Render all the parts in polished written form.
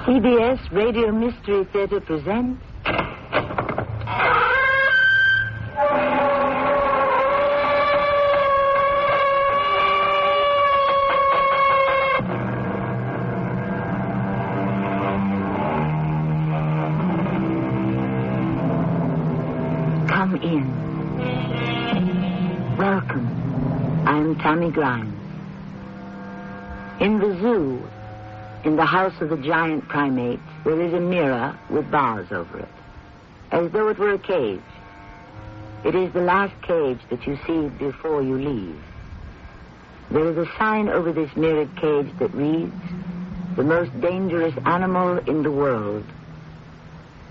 CBS Radio Mystery Theater presents... Come in. Welcome. I'm Tammy Grimes. In the zoo, in the house of the giant primates, there is a mirror with bars over it, as though it were a cage. It is the last cage that you see before you leave. There is a sign over this mirrored cage that reads, "The most dangerous animal in the world."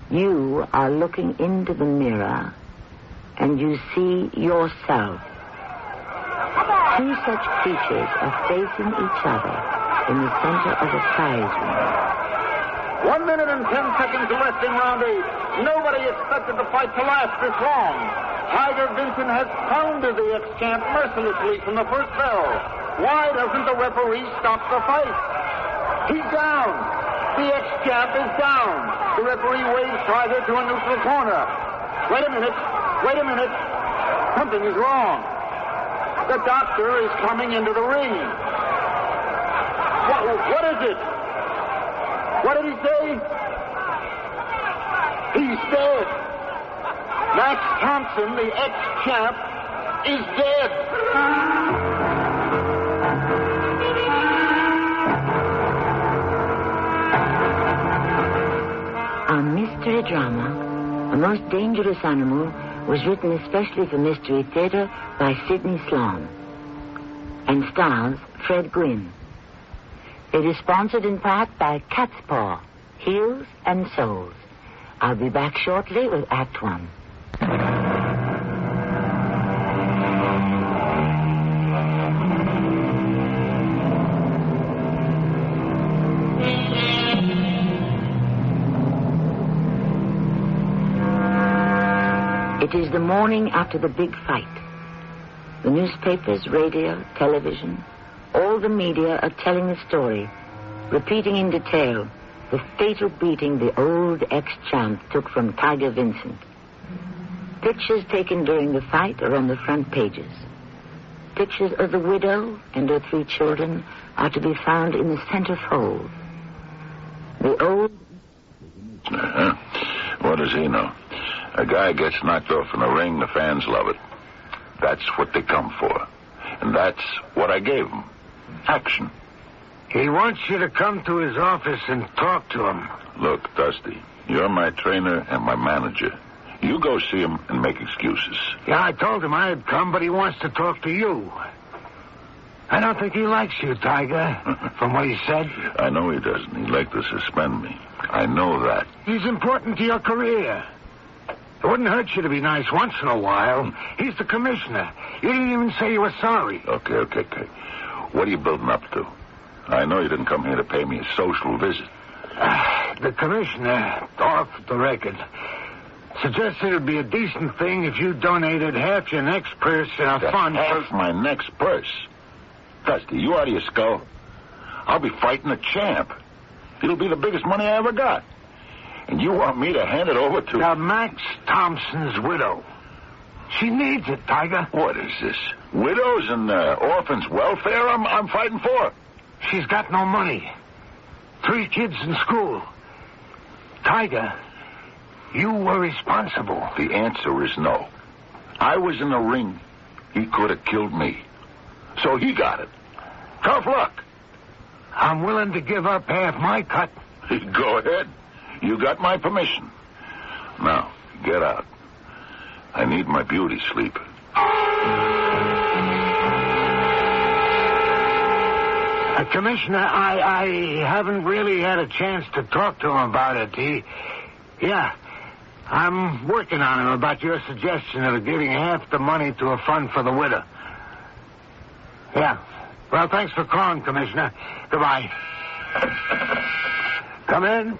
You are looking into the mirror, and you see yourself. Two such creatures are facing each other in the center of a prize ring. 1 minute and 10 seconds left in round 8. Nobody expected the fight to last this long. Tiger Vincent has pounded the ex-champ mercilessly from the first bell. Why doesn't the referee stop the fight? He's down. The ex-champ is down. The referee waves Tiger to a neutral corner. Wait a minute. Something is wrong. The doctor is coming into the ring. What is it? What did he say? He's dead. Max Thompson, the ex-champ, is dead. A mystery drama, A Most Dangerous Animal, was written especially for Mystery Theater by Sidney Sloan and stars Fred Gwynne. It is sponsored in part by Cat's Paw, Heels and Soles. I'll be back shortly with Act One. It is the morning after the big fight. The newspapers, radio, television, all the media are telling the story, repeating in detail the fatal beating the old ex-champ took from Tiger Vincent. Pictures taken during the fight are on the front pages. Pictures of the widow and her 3 children are to be found in the center fold. The old... What does he know? A guy gets knocked off in a ring, the fans love it. That's what they come for. And that's what I gave him. Action. He wants you to come to his office and talk to him. Look, Dusty, you're my trainer and my manager. You go see him and make excuses. Yeah, I told him I'd come, but he wants to talk to you. I don't think he likes you, Tiger, from what he said. I know he doesn't. He'd like to suspend me. I know that. He's important to your career. It wouldn't hurt you to be nice once in a while. He's the commissioner. You didn't even say you were sorry. Okay. What are you building up to? I know you didn't come here to pay me a social visit. The commissioner, off the record, suggested it'd be a decent thing if you donated half your next purse in a fund. Half my next purse? Dusty, you out of your skull? I'll be fighting a champ. It'll be the biggest money I ever got. And you want me to hand it over to... Max Thompson's widow. She needs it, Tiger. What is this? Widows and orphans' welfare I'm fighting for? She's got no money. 3 kids in school. Tiger, you were responsible. The answer is no. I was in the ring. He could have killed me. So he got it. Tough luck. I'm willing to give up half my cut. Go ahead. You got my permission. Now, get out. I need my beauty sleep. Commissioner, I haven't really had a chance to talk to him about it. I'm working on him about your suggestion of giving half the money to a fund for the widow. Yeah. Well, thanks for calling, Commissioner. Goodbye. Come in.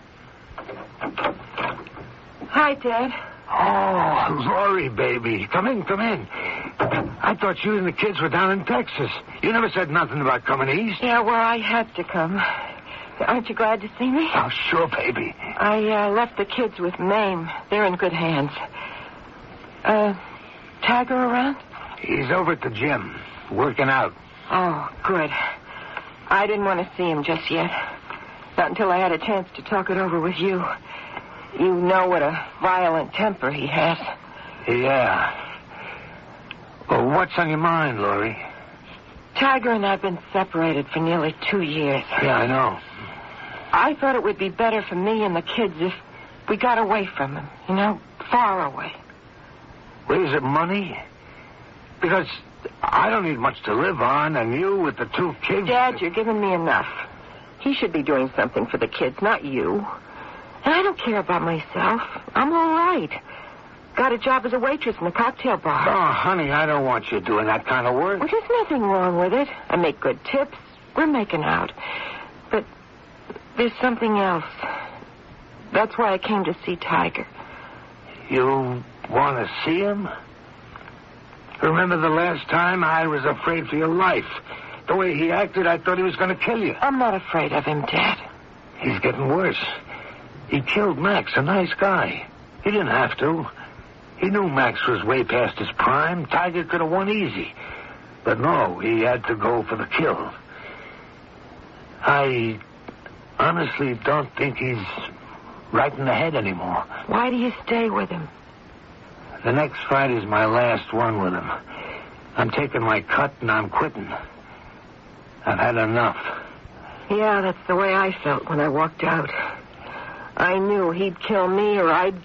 Hi, Dad. Oh, Lori, baby. Come in. I thought you and the kids were down in Texas. You never said nothing about coming east. Yeah, well, I had to come. Aren't you glad to see me? Oh, sure, baby. I left the kids with Mame. They're in good hands. Tiger around? He's over at the gym, working out. Oh, good. I didn't want to see him just yet. Not until I had a chance to talk it over with you. You know what a violent temper he has. Yeah. Well, what's on your mind, Laurie? Tiger and I have been separated for nearly 2 years. Yeah, I know. I thought it would be better for me and the kids if we got away from him. You know, far away. Well, is it money? Because I don't need much to live on, and you with the 2 kids... Dad, you're giving me enough. He should be doing something for the kids, not you. And I don't care about myself. I'm all right. Got a job as a waitress in a cocktail bar. Oh, honey, I don't want you doing that kind of work. Well, there's nothing wrong with it. I make good tips. We're making out. But there's something else. That's why I came to see Tiger. You want to see him? Remember the last time I was afraid for your life? The way he acted, I thought he was going to kill you. I'm not afraid of him, Dad. He's getting worse. He killed Max, a nice guy. He didn't have to. He knew Max was way past his prime. Tiger could have won easy. But no, he had to go for the kill. I honestly don't think he's right in the head anymore. Why do you stay with him? The next fight is my last one with him. I'm taking my cut and I'm quitting. I've had enough. Yeah, that's the way I felt when I walked out. I knew he'd kill me or I'd...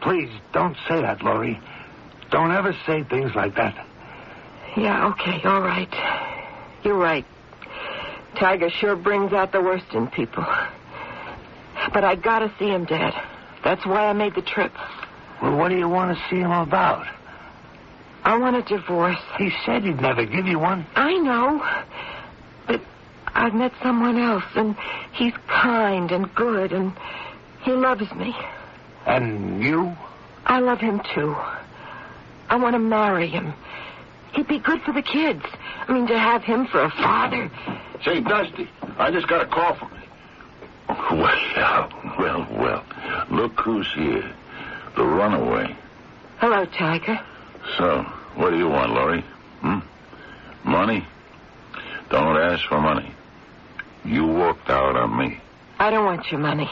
Please, don't say that, Laurie. Don't ever say things like that. Yeah, okay, all right. You're right. Tiger sure brings out the worst in people. But I gotta see him, Dad. That's why I made the trip. Well, what do you want to see him about? I want a divorce. He said he'd never give you one. I know. But I've met someone else, and he's kind and good, and he loves me. And you? I love him, too. I want to marry him. He'd be good for the kids. I mean, to have him for a father. Say, Dusty, I just got a call from you. Well. Look who's here. The runaway. Hello, Tiger. So, what do you want, Laurie? Money? Don't ask for money. You walked out on me. I don't want your money.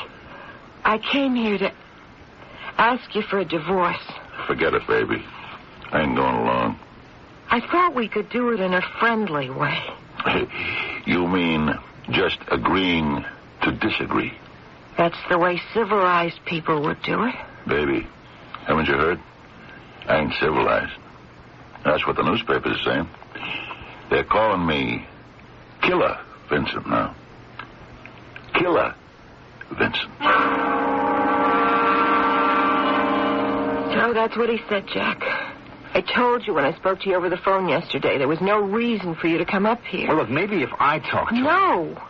I came here to ask you for a divorce. Forget it, baby. I ain't going along. I thought we could do it in a friendly way. You mean just agreeing to disagree? That's the way civilized people would do it. Baby, haven't you heard? I ain't civilized. That's what the newspapers are saying. They're calling me Killer Vincent now. Killer Vincent. So that's what he said, Jack. I told you when I spoke to you over the phone yesterday, there was no reason for you to come up here. Well, look, maybe if I talked to him... No.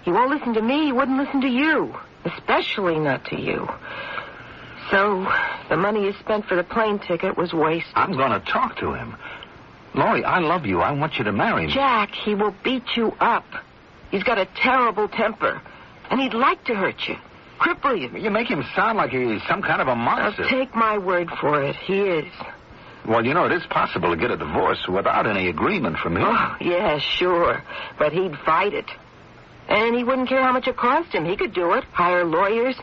He won't listen to me. He wouldn't listen to you. Especially not to you. So, the money you spent for the plane ticket was wasted. I'm going to talk to him. Laurie, I love you. I want you to marry me. Jack, he will beat you up. He's got a terrible temper. And he'd like to hurt you. Cripple you. You make him sound like he's some kind of a monster. Now, take my word for it. He is. Well, you know, it is possible to get a divorce without any agreement from him. Oh, yeah, sure. But he'd fight it. And he wouldn't care how much it cost him. He could do it. Hire lawyers.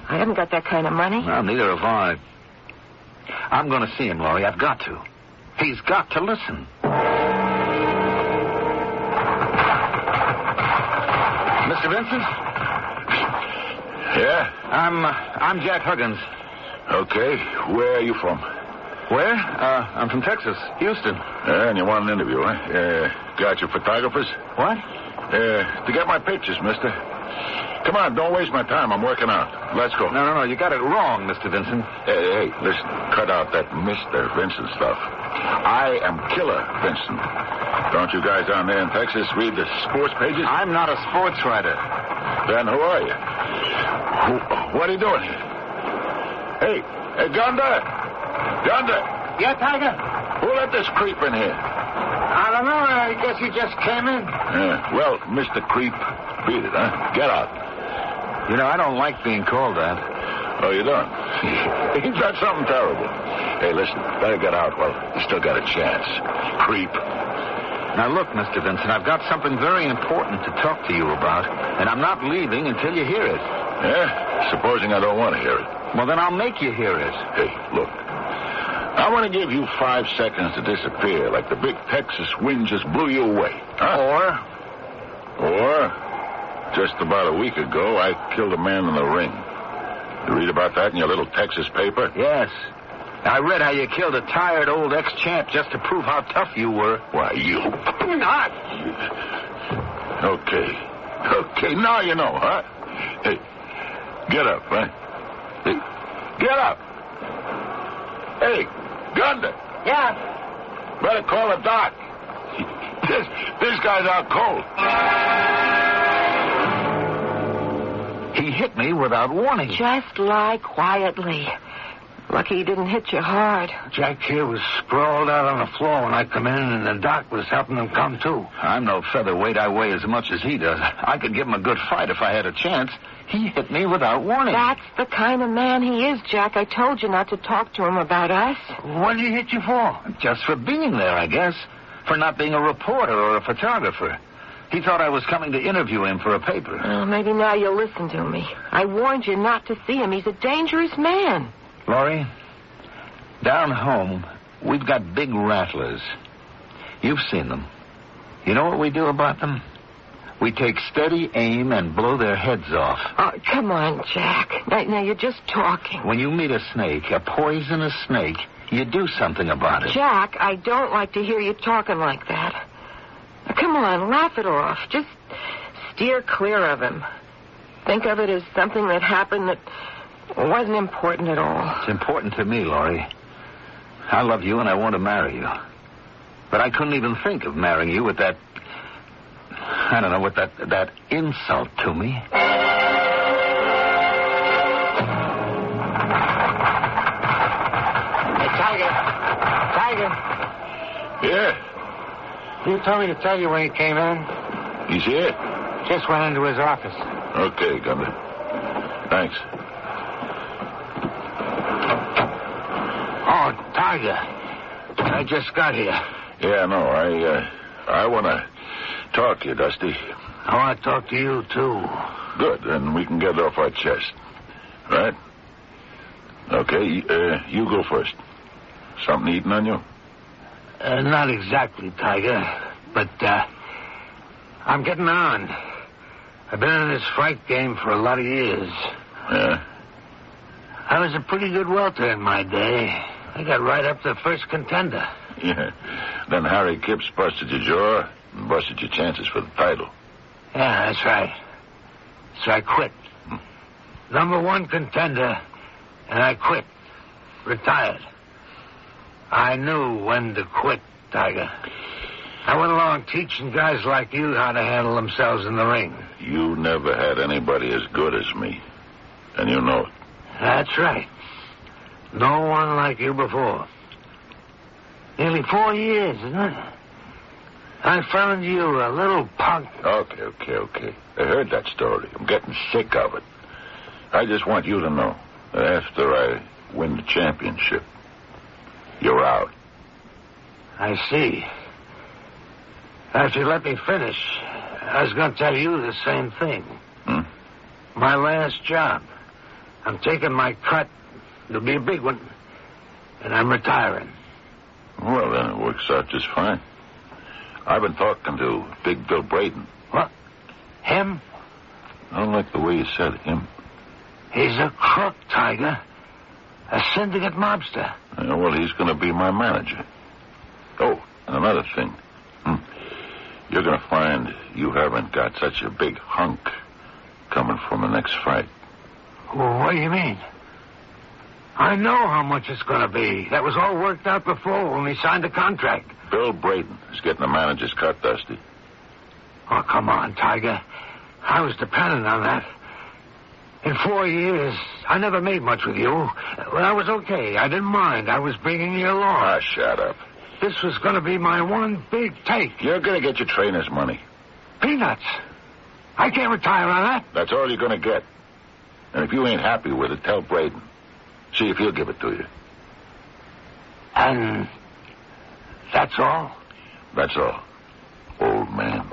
I haven't got that kind of money. Well, neither have I. I'm going to see him, Laurie. I've got to. He's got to listen. Mr. Vincent? Yeah? I'm Jack Huggins. Okay. Where are you from? Where? I'm from Texas, Houston. And you want an interview, huh? Got your photographers? What? To get my pictures, mister. Come on, don't waste my time. I'm working out. Let's go. No. You got it wrong, Mr. Vincent. Hey, listen. Cut out that Mr. Vincent stuff. I am Killer Vincent. Don't you guys down there in Texas read the sports pages? I'm not a sports writer. Then who are you? What are you doing here? Hey, Gunda! Yeah, Tiger? Who let this creep in here? I don't know. I guess he just came in. Well, Mr. Creep, Beat it, huh? Get out. You know, I don't like being called that. Oh, you don't? He's got something terrible. Hey, listen, better get out while you still got a chance. Creep. Now, look, Mr. Vincent, I've got something very important to talk to you about, and I'm not leaving until you hear it. Yeah? Supposing I don't want to hear it. Well, then I'll make you hear it. Hey, look. I want to give you 5 seconds to disappear like the big Texas wind just blew you away. Huh? Or, just about a week ago, I killed a man in the ring. You read about that in your little Texas paper? Yes. I read how you killed a tired old ex-champ just to prove how tough you were. Why, you... Not. Okay, now you know, huh? Hey, get up, huh? Hey, get up. Hey, Gunda. Yeah. Better call a doc. This guy's out cold. He hit me without warning. Just lie quietly. Lucky he didn't hit you hard. Jack here was sprawled out on the floor when I come in, and the doc was helping him come to. I'm no featherweight. I weigh as much as he does. I could give him a good fight if I had a chance. He hit me without warning. That's the kind of man he is, Jack. I told you not to talk to him about us. What did he hit you for? Just for being there, I guess. For not being a reporter or a photographer. He thought I was coming to interview him for a paper. Well, maybe now you'll listen to me. I warned you not to see him. He's a dangerous man. Laurie, down home, we've got big rattlers. You've seen them. You know what we do about them? We take steady aim and blow their heads off. Oh, come on, Jack. Now you're just talking. When you meet a snake, a poisonous snake, you do something about it. Jack, I don't like to hear you talking like that. Now, come on, laugh it off. Just steer clear of him. Think of it as something that happened that wasn't important at all. It's important to me, Laurie. I love you and I want to marry you. But I couldn't even think of marrying you with that... I don't know, with that insult to me. Hey, Tiger. Yeah? You told me to tell you when he came in. He's here? Just went into his office. Okay, Gunda. Thanks. Oh, Tiger. I just got here. Yeah, no, I want to talk to you, Dusty. I want to talk to you, too. Good, then we can get it off our chest. Right? Okay, you go first. Something eating on you? Not exactly, Tiger, but I'm getting on. I've been in this fight game for a lot of years. Yeah? I was a pretty good welter in my day. I got right up to first contender. Yeah. Then Harry Kipps busted your jaw and busted your chances for the title. Yeah, that's right. So I quit. Number 1 contender, and I quit. Retired. I knew when to quit, Tiger. I went along teaching guys like you how to handle themselves in the ring. You never had anybody as good as me. And you know it. That's right. No one like you before. Nearly 4 years, isn't it? I found you a little punk. Okay. I heard that story. I'm getting sick of it. I just want you to know that after I win the championship, you're out. I see. After you let me finish, I was going to tell you the same thing. My last job. I'm taking my cut. It'll be a big one. And I'm retiring. Well, then it works out just fine. I've been talking to Big Bill Braden. What? Him? I don't like the way you said him. He's a crook, Tiger. A syndicate mobster. Well, he's going to be my manager. Oh, and another thing. You're going to find you haven't got such a big hunk coming from the next fight. Well, what do you mean? I know how much it's going to be. That was all worked out before when we signed the contract. Bill Braden is getting the manager's cut, Dusty. Oh, come on, Tiger. I was dependent on that. In 4 years, I never made much with you. Well, I was okay. I didn't mind. I was bringing you along. Ah, shut up. This was going to be my one big take. You're going to get your trainer's money. Peanuts. I can't retire on that. That's all you're going to get. And if you ain't happy with it, tell Braden. See if he'll give it to you. And that's all? That's all, old man.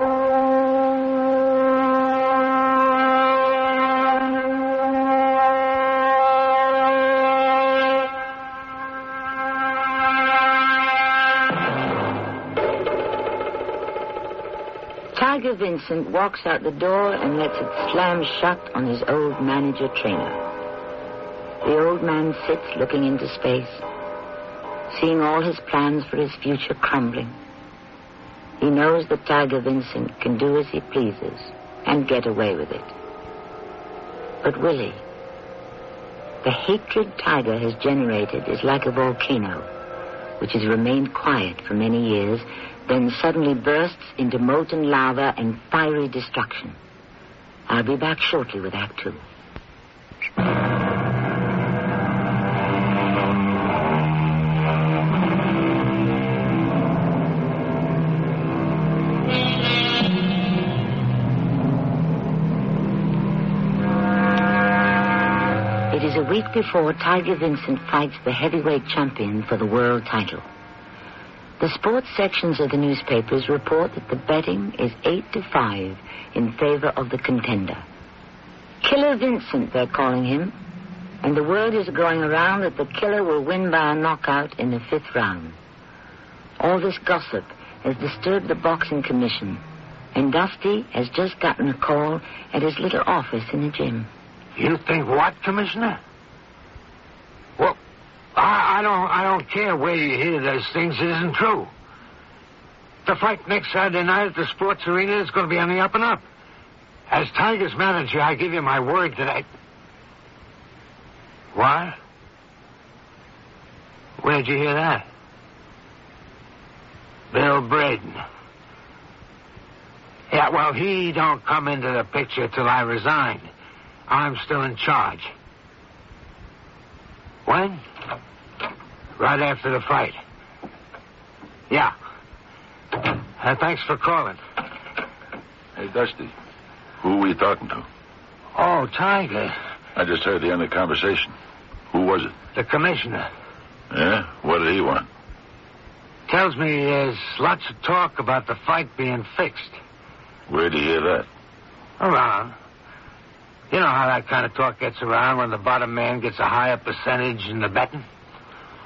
Tiger Vincent walks out the door and lets it slam shut on his old manager-trainer. The old man sits looking into space, seeing all his plans for his future crumbling. He knows that Tiger Vincent can do as he pleases and get away with it. But will he? The hatred Tiger has generated is like a volcano, which has remained quiet for many years, then suddenly bursts into molten lava and fiery destruction. I'll be back shortly with Act 2. It is a week before Tiger Vincent fights the heavyweight champion for the world title. The sports sections of the newspapers report that the betting is 8-5 in favor of the contender. Killer Vincent, they're calling him, and the word is going around that the killer will win by a knockout in the 5th round. All this gossip has disturbed the boxing commission, and Dusty has just gotten a call at his little office in the gym. You think what, Commissioner? Well, I don't care where you hear those things. It isn't true. The fight next Saturday night at the sports arena is going to be on the up and up. As Tiger's manager, I give you my word that I... What? Where'd you hear that? Bill Braden. Yeah, well, he don't come into the picture till I resign. I'm still in charge. When? Right after the fight. Yeah. Thanks for calling. Hey, Dusty, who were you talking to? Oh, Tiger. I just heard the end of the conversation. Who was it? The commissioner. Yeah? What did he want? Tells me there's lots of talk about the fight being fixed. Where'd you hear that? Around. You know how that kind of talk gets around when the bottom man gets a higher percentage in the betting?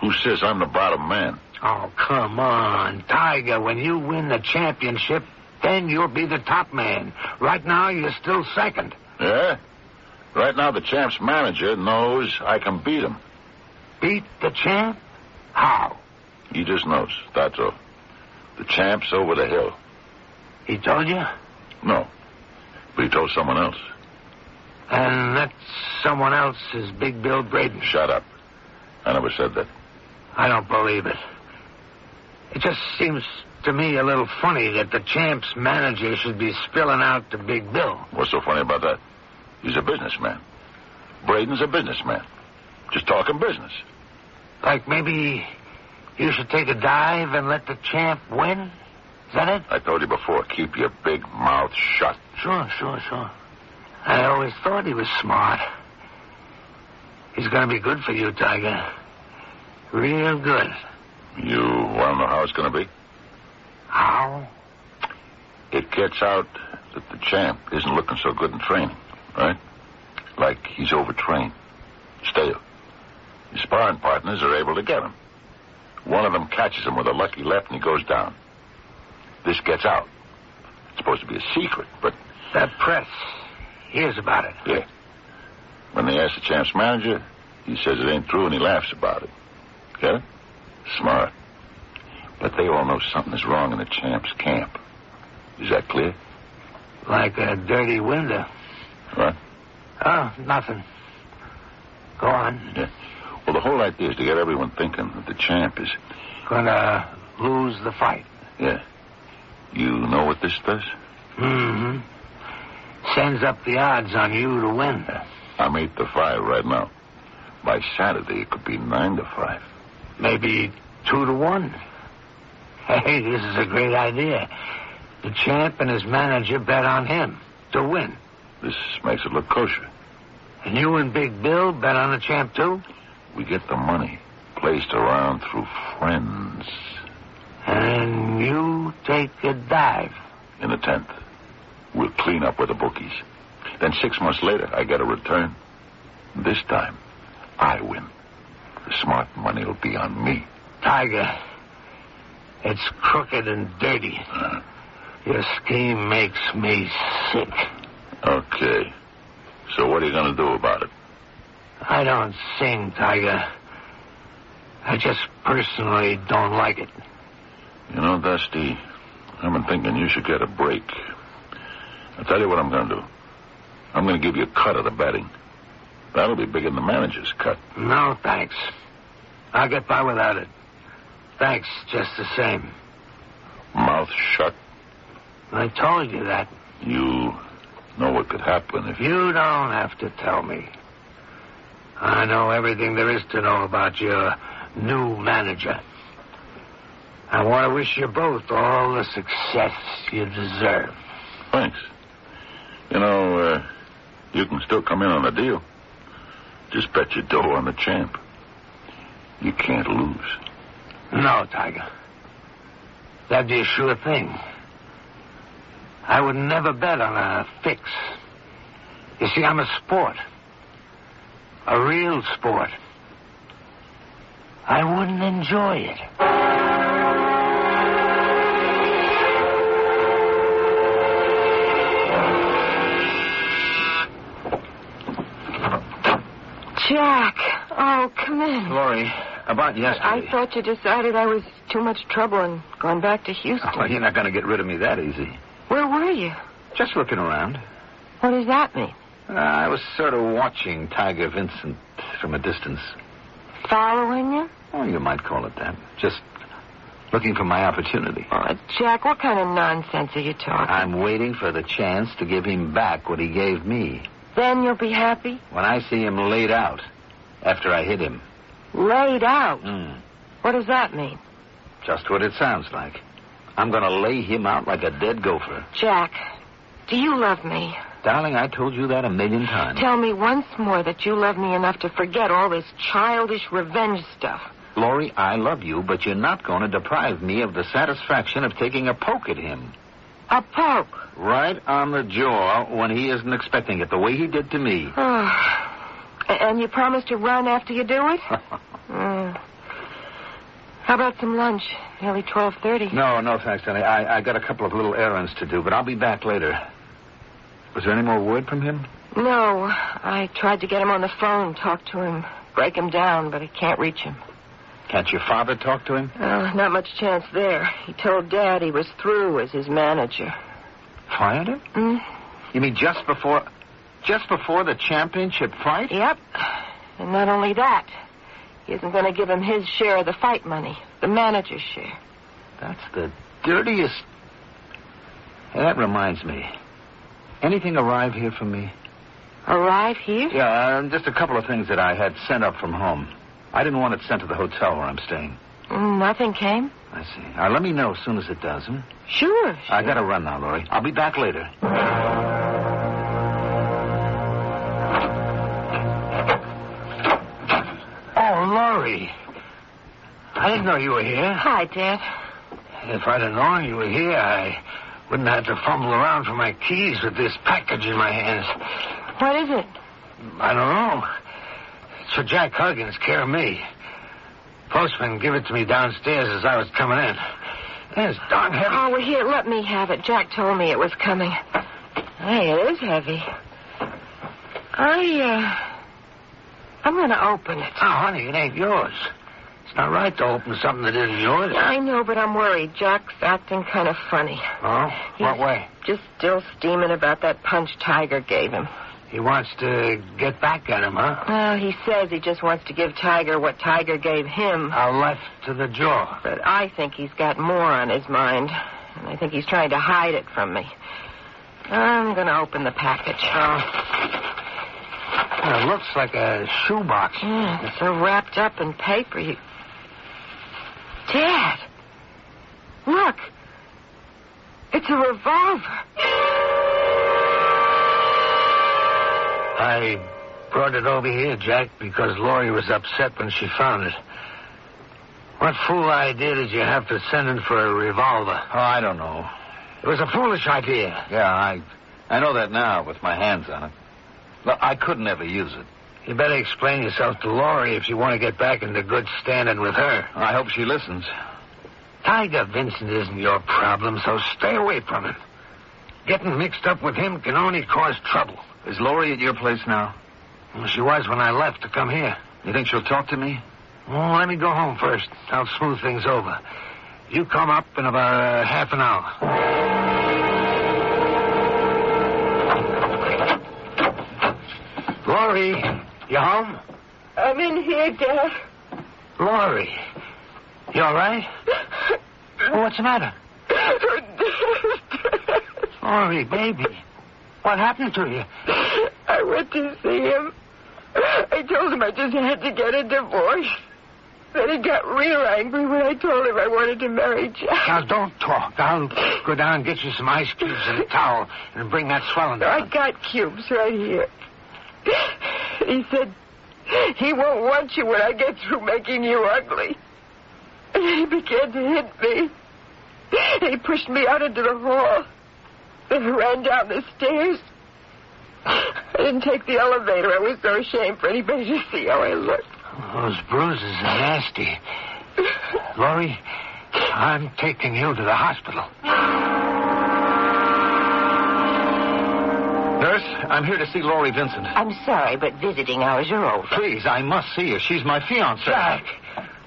Who says I'm the bottom man? Oh, come on, Tiger. When you win the championship, then you'll be the top man. Right now, you're still second. Yeah? Right now, the champ's manager knows I can beat him. Beat the champ? How? He just knows, that's all. The champ's over the hill. He told you? No, but he told someone else. And that someone else is Big Bill Braden. Shut up. I never said that. I don't believe it. It just seems to me a little funny that the champ's manager should be spilling out to Big Bill. What's so funny about that? He's a businessman. Braden's a businessman. Just talking business. Like maybe you should take a dive and let the champ win? Is that it? I told you before, keep your big mouth shut. Sure. I always thought he was smart. He's going to be good for you, Tiger. Real good. You want to know how it's going to be? How? It gets out that the champ isn't looking so good in training, right? Like he's overtrained. Stale. His sparring partners are able to get him. One of them catches him with a lucky left and he goes down. This gets out. It's supposed to be a secret, but... That press hears about it. Yeah. When they ask the champ's manager, he says it ain't true and he laughs about it. Get it? Smart. But they all know something is wrong in the champ's camp. Is that clear? Like a dirty window. What? Oh, nothing. Go on. Yeah. Well, the whole idea is to get everyone thinking that the champ is... Gonna lose the fight. Yeah. You know what this does? Mm-hmm. Sends up the odds on you to win. I'm 8-5 right now. By Saturday, it could be 9-5. Maybe 2-1. Hey, this is a great idea. The champ and his manager bet on him. To win. This makes it look kosher. And you and Big Bill bet on the champ, too? We get the money placed around through friends. And you take a dive. In the 10th, we'll clean up with the bookies. Then 6 months later, I get a return. This time, I win. The smart money will be on me. Tiger, it's crooked and dirty. Your scheme makes me sick. Okay. So what are you going to do about it? I don't sing, Tiger. I just personally don't like it. You know, Dusty, I've been thinking you should get a break. I'll tell you what I'm going to do. I'm going to give you a cut of the betting. That'll be bigger than the manager's cut. No, thanks. I'll get by without it. Thanks, just the same. Mouth shut. I told you that. You know what could happen if... You don't have to tell me. I know everything there is to know about your new manager. I want to wish you both all the success you deserve. Thanks. You know, you can still come in on a deal. Just bet your dough on the champ. You can't lose. No, Tiger. That'd be a sure thing. I would never bet on a fix. You see, I'm a sport. A real sport. I wouldn't enjoy it. Jack, oh, come in. Lori, about yesterday. I thought you decided I was too much trouble and gone back to Houston. Oh, you're not going to get rid of me that easy. Where were you? Just looking around. What does that mean? I was sort of watching Tiger Vincent from a distance. Following you? Oh, you might call it that. Just looking for my opportunity. Oh, Jack, what kind of nonsense are you talking? I'm waiting for the chance to give him back what he gave me. Then you'll be happy? When I see him laid out after I hit him. Laid out? Mm. What does that mean? Just what it sounds like. I'm going to lay him out like a dead gopher. Jack, do you love me? Darling, I told you that 1,000,000 times. Tell me once more that you love me enough to forget all this childish revenge stuff. Lori, I love you, but you're not going to deprive me of the satisfaction of taking a poke at him. A poke? Right on the jaw when he isn't expecting it, the way he did to me. And you promise to run after you do it? How about some lunch? Nearly 12:30. No, thanks, honey. I got a couple of little errands to do, but I'll be back later. Was there any more word from him? No. I tried to get him on the phone, talk to him, break him down, but I can't reach him. Can't your father talk to him? Not much chance there. He told Dad he was through as his manager. Fired him? You mean just before the championship fight? Yep. And not only that, he isn't going to give him his share of the fight money, the manager's share. That's the dirtiest... Hey, that reminds me. Anything arrive here for me? Arrive here? Yeah, just a couple of things that I had sent up from home. I didn't want it sent to the hotel where I'm staying. Nothing came? I see. Let me know as soon as it does, huh? Sure. I gotta run now, Lori. I'll be back later. Oh, Lori. I didn't know you were here. Hi, Dad. If I'd have known you were here, I wouldn't have to fumble around for my keys with this package in my hands. What is it? I don't know. It's for Jack Huggins, care of me. Postman gave it to me downstairs as I was coming in. It's darn heavy. Oh, well, here, let me have it. Jack told me it was coming. Hey, it is heavy. I'm going to open it. Oh, honey, it ain't yours. It's not right to open something that isn't yours. I know, but I'm worried. Jack's acting kind of funny. Oh? What He's way? Just still steaming about that punch Tiger gave him. He wants to get back at him, huh? Well, he says he just wants to give Tiger what Tiger gave him. A left to the jaw. But I think he's got more on his mind. And I think he's trying to hide it from me. I'm going to open the package. It looks like a shoebox. Yeah, it's so wrapped up in paper. Dad! Look! It's a revolver. I brought it over here, Jack, because Laurie was upset when she found it. What fool idea did you have to send in for a revolver? Oh, I don't know. It was a foolish idea. Yeah, I know that now with my hands on it. Look, I could never use it. You better explain yourself to Laurie if you want to get back into good standing with her. I hope she listens. Tiger Vincent isn't your problem, so stay away from him. Getting mixed up with him can only cause trouble. Is Laurie at your place now? Well, she was when I left to come here. You think she'll talk to me? Well, let me go home first. I'll smooth things over. You come up in about half an hour. Laurie, you home? I'm in here, Dad. Laurie, you all right? Well, what's the matter? Laurie, baby, what happened to you? I went to see him. I told him I just had to get a divorce. Then he got real angry when I told him I wanted to marry Jack. Now, don't talk. I'll go down and get you some ice cubes and a towel and bring that swelling down. I got cubes right here. He said he won't want you when I get through making you ugly. And he began to hit me. He pushed me out into the hall. Then I ran down the stairs. I didn't take the elevator. I was so ashamed for anybody to see how I looked. Those bruises are nasty. Laurie, I'm taking you to the hospital. Nurse, I'm here to see Laurie Vincent. I'm sorry, but visiting hours are over. Please, I must see her. She's my fiancée. Jack,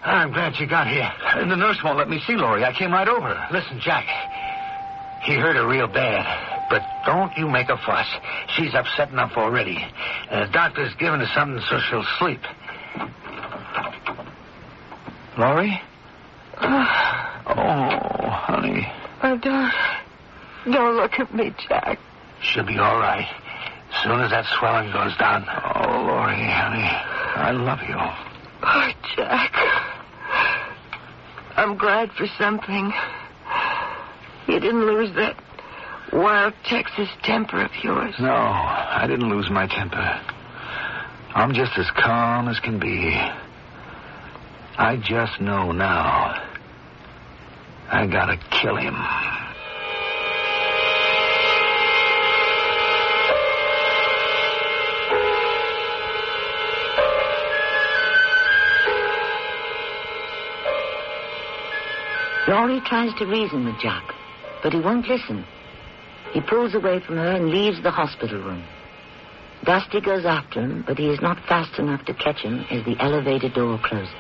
I'm glad you got here. And the nurse won't let me see Laurie. I came right over. Listen, Jack, he hurt her real bad. But don't you make a fuss. She's upset enough already. The doctor's given her something so she'll sleep. Laurie? Oh, honey. Oh, don't look at me, Jack. She'll be all right. As soon as that swelling goes down. Oh, Laurie, honey. I love you. Oh, Jack. I'm glad for something. You didn't lose that wild Texas temper of yours. No, I didn't lose my temper. I'm just as calm as can be. I just know now. I gotta kill him. Laurie tries to reason with Jack, but he won't listen. He pulls away from her and leaves the hospital room. Dusty goes after him, but he is not fast enough to catch him as the elevator door closes.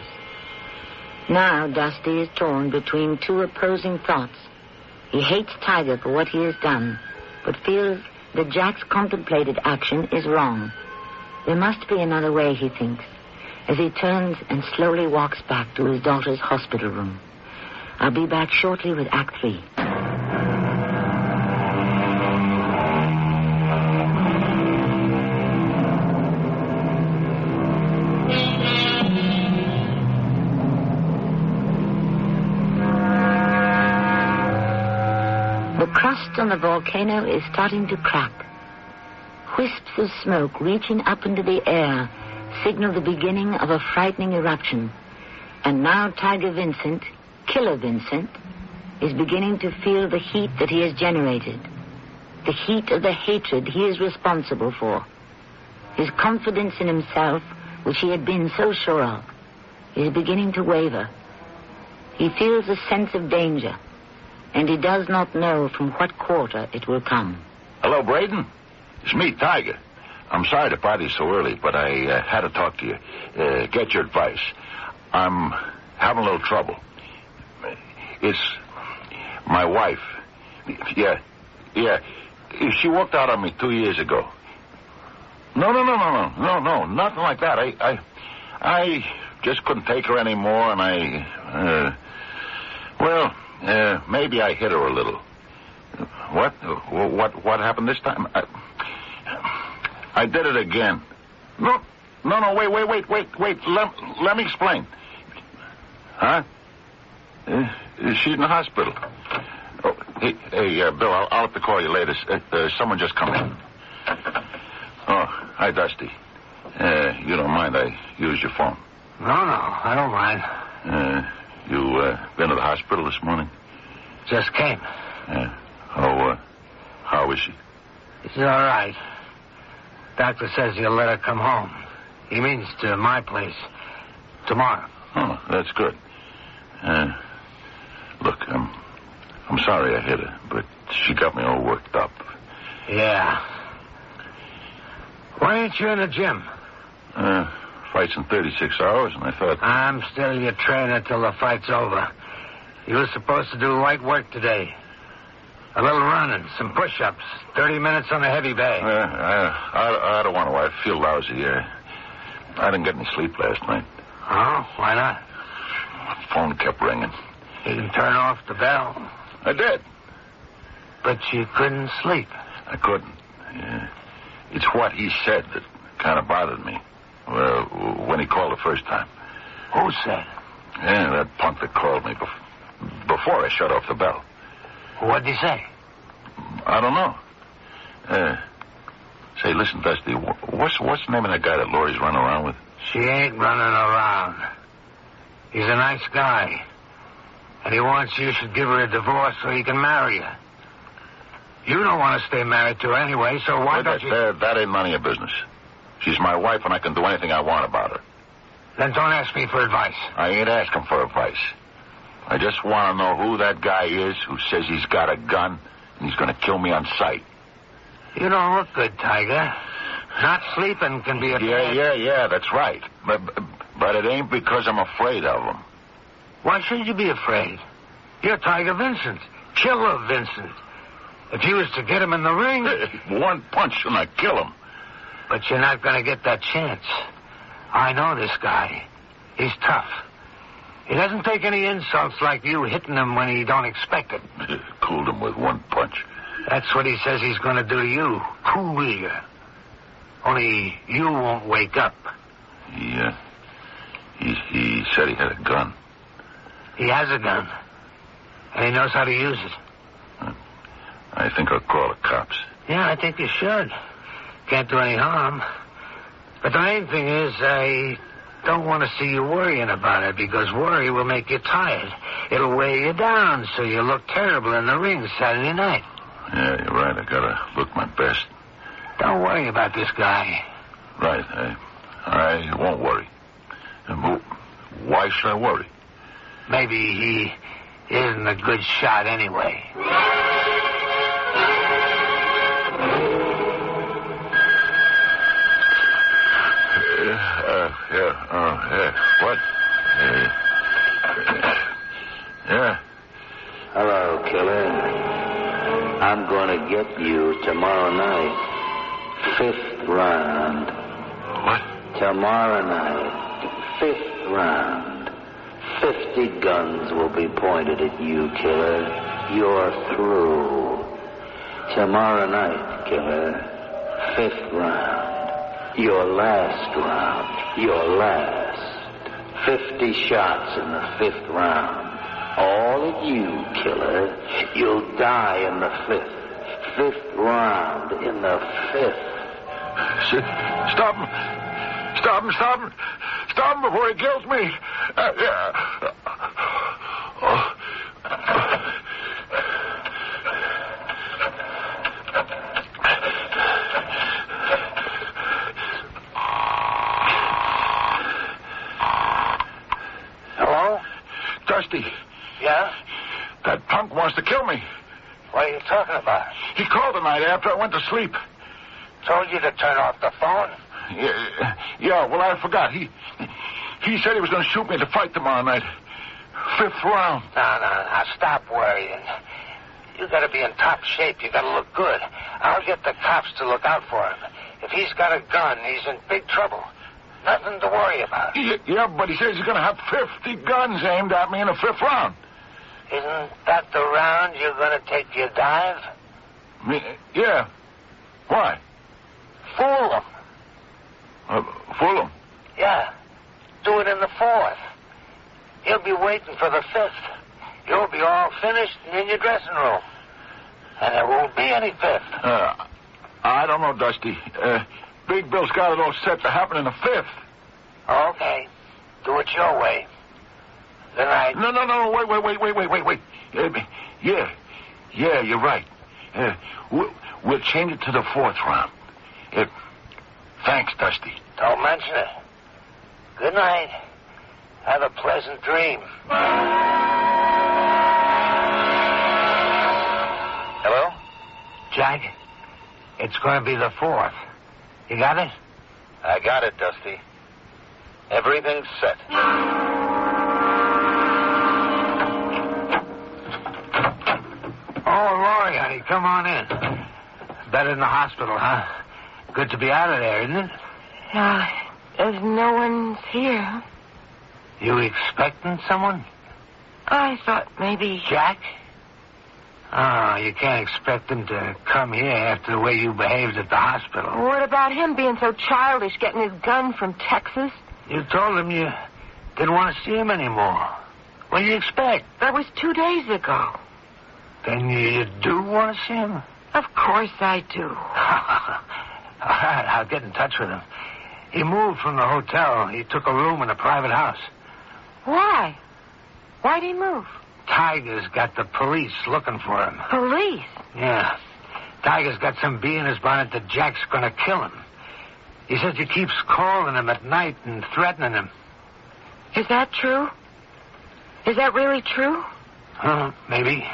Now Dusty is torn between two opposing thoughts. He hates Tiger for what he has done, but feels that Jack's contemplated action is wrong. There must be another way, he thinks, as he turns and slowly walks back to his daughter's hospital room. I'll be back shortly with Act 3. The crust on the volcano is starting to crack. Wisps of smoke reaching up into the air signal the beginning of a frightening eruption. And now Tiger Vincent, Killer Vincent, is beginning to feel the heat that he has generated. The heat of the hatred he is responsible for. His confidence in himself, which he had been so sure of, is beginning to waver. He feels a sense of danger, and he does not know from what quarter it will come. Hello, Braden. It's me, Tiger. I'm sorry to bother you so early, but I had to talk to you. Get your advice. I'm having a little trouble. It's my wife. Yeah. She walked out on me 2 years ago. No, nothing like that. I just couldn't take her anymore, and maybe I hit her a little. What happened this time? I did it again. No, wait. Let me explain. Huh? She's in the hospital. Oh, hey, Bill, I'll have to call you later. Someone just come in. Oh, Hi, Dusty. You don't mind I use your phone? No, I don't mind. You been to the hospital this morning? Just came. How is she? She's all right. Doctor says he'll let her come home. He means to my place tomorrow. Oh, that's good. Look, I'm sorry I hit her, but she got me all worked up. Yeah. Why ain't you in the gym? Fight's in 36 hours, and I thought... I'm still your trainer till the fight's over. You were supposed to do light work today. A little running, some push-ups, 30 minutes on the heavy bag. I don't want to. I feel lousy. I didn't get any sleep last night. Oh, why not? My phone kept ringing. You can turn off the bell. I did. But you couldn't sleep. I couldn't. It's what he said that kind of bothered me. Well, when he called the first time. Who said? Yeah, that punk that called me before I shut off the bell. What'd he say? I don't know. Say, listen, Dusty, what's the name of that guy that Laurie's running around with? She ain't running around. He's a nice guy. And he wants you should give her a divorce so he can marry her. You don't want to stay married to her anyway, so why don't you... That ain't none of your business. She's my wife, and I can do anything I want about her. Then don't ask me for advice. I ain't asking for advice. I just want to know who that guy is who says he's got a gun and he's going to kill me on sight. You don't look good, Tiger. Not sleeping can be a... Yeah, that's right. But it ain't because I'm afraid of him. Why should you be afraid? You're Tiger Vincent. Killer Vincent. If you was to get him in the ring... One punch and I kill him. But you're not going to get that chance. I know this guy. He's tough. He doesn't take any insults like you hitting him when he don't expect it. Cooled him with one punch. That's what he says he's going to do to you. Cool you. Only you won't wake up. He said he had a gun. He has a gun. And he knows how to use it. I think I'll call the cops. Yeah, I think you should. Can't do any harm. But the main thing is, I don't want to see you worrying about it, because worry will make you tired. It'll weigh you down so you look terrible in the ring Saturday night. Yeah, you're right. I gotta look my best. Don't worry about this guy. Right. I won't worry. Why should I worry? Maybe he isn't a good shot anyway. What? Yeah. Hello, killer. I'm going to get you tomorrow night. 5th round. What? Tomorrow night. 5th round. 50 guns will be pointed at you, killer. You're through. Tomorrow night, killer. 5th round. Your last round. Your last. 50 shots in the 5th round. All of you, killer. You'll die in the 5th. 5th round in the 5th. Stop him. Stop him, stop him. Stop him before he kills me. Hello? Dusty. Yeah? That punk wants to kill me. What are you talking about? He called the night after I went to sleep. Told you to turn off the phone? Yeah, well, I forgot. He said he was going to shoot me to fight tomorrow night. 5th round. No. Stop worrying. You got to be in top shape. You got to look good. I'll get the cops to look out for him. If he's got a gun, he's in big trouble. Nothing to worry about. Yeah, but he says he's going to have 50 guns aimed at me in the 5th round. Isn't that the round you're going to take your dive? Yeah. Why? Fool him. Fool him? Yeah. Do it in the 4th. He'll be waiting for the 5th. You'll be all finished and in your dressing room. And there won't be any 5th. I don't know, Dusty. Big Bill's got it all set to happen in the 5th. Okay. Do it your way. Good night. No. Wait. Yeah, you're right. We'll change it to the 4th round. Thanks, Dusty. Don't mention it. Good night. Have a pleasant dream. Hello? Jack, it's going to be the 4th. You got it? I got it, Dusty. Everything's set. Oh, Laurie, honey, come on in. Better in the hospital, huh? Good to be out of there, isn't it? As no one's here. You expecting someone? I thought maybe... Jack? Oh, you can't expect him to come here after the way you behaved at the hospital. What about him being so childish, getting his gun from Texas? You told him you didn't want to see him anymore. What do you expect? That was 2 days ago. Then you do want to see him? Of course I do. All right, I'll get in touch with him. He moved from the hotel. He took a room in a private house. Why? Why'd he move? Tiger's got the police looking for him. Police? Yeah. Tiger's got some bee in his bonnet that Jack's going to kill him. He says he keeps calling him at night and threatening him. Is that true? Is that really true? Maybe.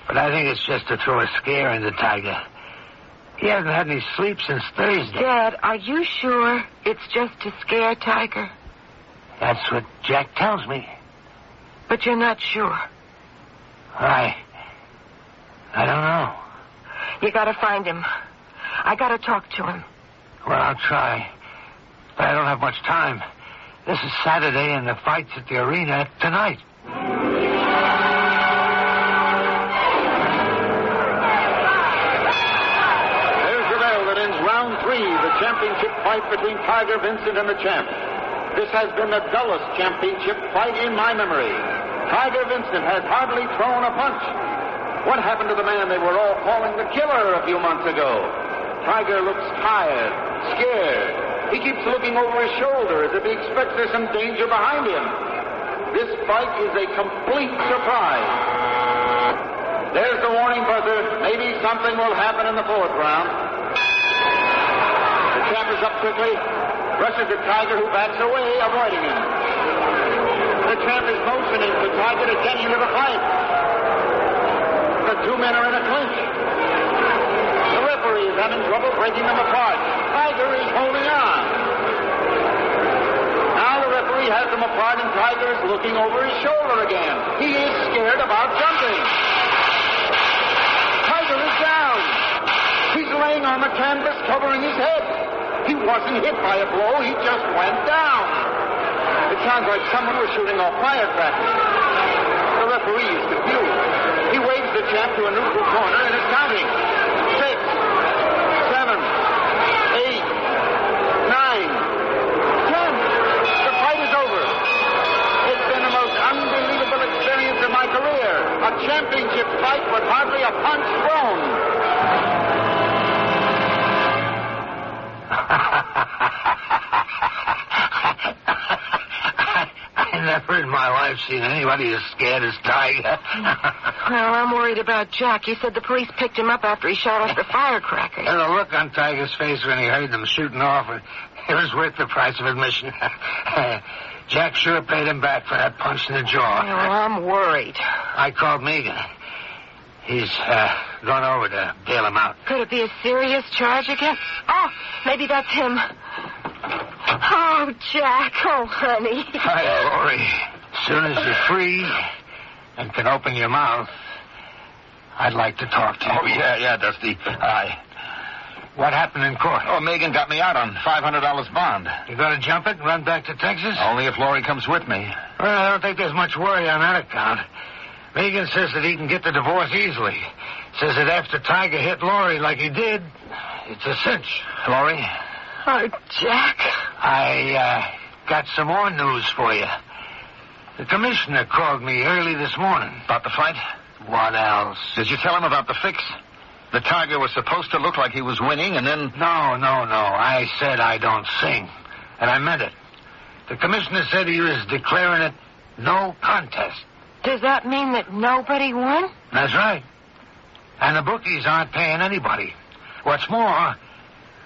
But I think it's just to throw a scare into Tiger. He hasn't had any sleep since Thursday. Dad, are you sure it's just to scare Tiger? That's what Jack tells me. But you're not sure. I don't know. You gotta find him. I gotta talk to him. Well, I'll try. But I don't have much time. This is Saturday, and the fight's at the arena tonight. There's the bell that ends round 3, the championship fight between Tiger Vincent and the champ. This has been the dullest championship fight in my memory. Tiger Vincent has hardly thrown a punch. What happened to the man they were all calling the killer a few months ago? Tiger looks tired, scared. He keeps looking over his shoulder as if he expects there's some danger behind him. This fight is a complete surprise. There's the warning buzzer. Maybe something will happen in the 4th round. The champ is up quickly, rushes at Tiger, who backs away, avoiding him. The champ is motioning for Tiger to get into the fight. The two men are in a clinch. The referee is having trouble breaking them apart. Tiger is holding on. Now the referee has them apart, and Tiger is looking over his shoulder again. He is scared about jumping. Tiger is down. He's laying on the canvas, covering his head. He wasn't hit by a blow. He just went down. It sounds like someone was shooting off firecrackers. The referee is confused. He waves the champ to a neutral corner and is counting. 6, 7, 8, 9, 10. The fight is over. It's been the most unbelievable experience of my career. A championship fight with hardly a punch thrown. I never in my life seen anybody as scared as Tiger. Well, I'm worried about Jack. He said the police picked him up after he shot off the firecrackers. And the look on Tiger's face when he heard them shooting off, it was worth the price of admission. Jack sure paid him back for that punch in the jaw. Well, I'm worried. I called Megan. He's gone over to bail him out. Could it be a serious charge again? Oh, maybe that's him. Oh, Jack. Oh, honey. Hi, Laurie. As soon as you're free and can open your mouth, I'd like to talk to you. Oh, yeah, Dusty. What happened in court? Oh, Megan got me out on $500 bond. You going to jump it and run back to Texas? Only if Laurie comes with me. Well, I don't think there's much worry on that account. Megan says that he can get the divorce easily. Says that after Tiger hit Laurie like he did, it's a cinch. Laurie? Oh, Jack. I got some more news for you. The commissioner called me early this morning. About the fight? What else? Did you tell him about the fix? The tiger was supposed to look like he was winning, and then... No. I said I don't sing. And I meant it. The commissioner said he was declaring it no contest. Does that mean that nobody won? That's right. And the bookies aren't paying anybody. What's more,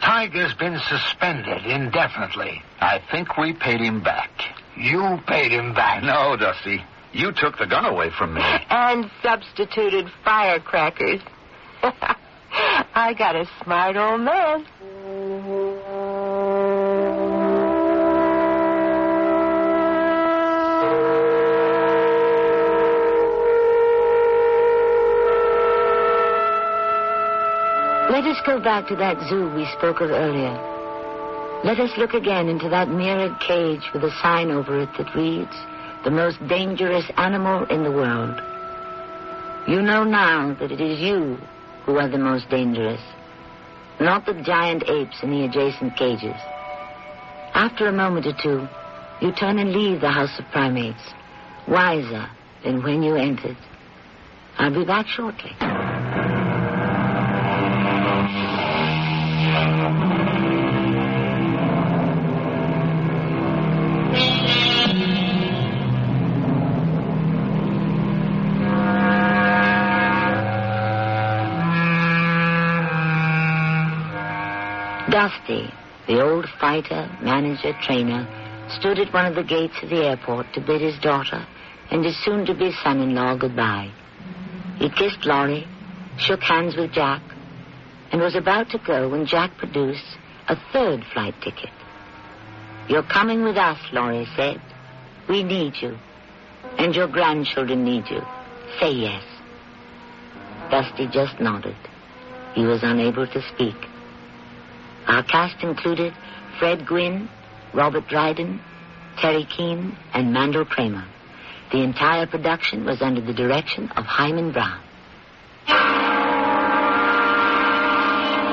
Tiger's been suspended indefinitely. I think we paid him back. You paid him back. No, Dusty. You took the gun away from me. And substituted firecrackers. I got a smart old man. Let us go back to that zoo we spoke of earlier. Let us look again into that mirrored cage with a sign over it that reads, "The most dangerous animal in the world." You know now that it is you who are the most dangerous, not the giant apes in the adjacent cages. After a moment or two, you turn and leave the House of Primates, wiser than when you entered. I'll be back shortly. Dusty, the old fighter, manager, trainer, stood at one of the gates of the airport to bid his daughter and his soon-to-be son-in-law goodbye. He kissed Laurie, shook hands with Jack, and was about to go when Jack produced a third flight ticket. "You're coming with us," Laurie said. "We need you, and your grandchildren need you. Say yes." Dusty just nodded. He was unable to speak. Our cast included Fred Gwynn, Robert Dryden, Terry Keane, and Mandel Kramer. The entire production was under the direction of Hyman Brown.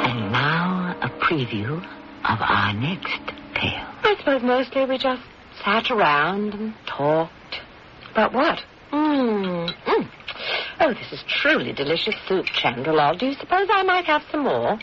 And now a preview of our next tale. I suppose mostly we just sat around and talked. About what? Oh, this is truly delicious soup, Chandlerlog. Do you suppose I might have some more?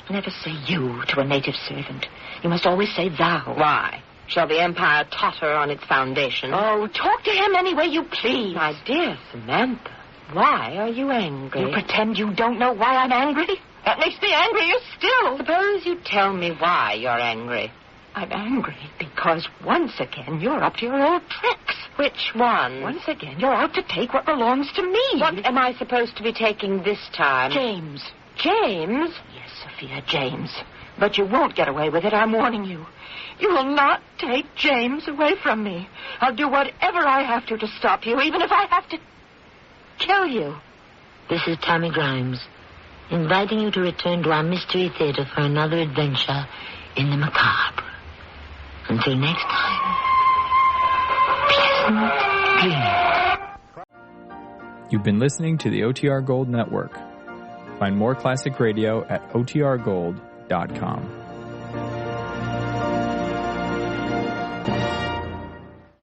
Never say you to a native servant. You must always say thou. Why? Shall the empire totter on its foundation? Oh, talk to him any way you please. My dear Samantha, why are you angry? You pretend you don't know why I'm angry? That makes me angrier still. Suppose you tell me why you're angry. I'm angry because once again you're up to your old tricks. Which one? Once again you're out to take what belongs to me. What am I supposed to be taking this time? James. James? Yes, Sophia, James. But you won't get away with it, I'm warning you. You will not take James away from me. I'll do whatever I have to stop you, even if I have to kill you. This is Tammy Grimes, inviting you to return to our Mystery Theater for another adventure in the macabre. Until next time, pleasant dreams. You've been listening to the OTR Gold Network. Find more classic radio at otrgold.com.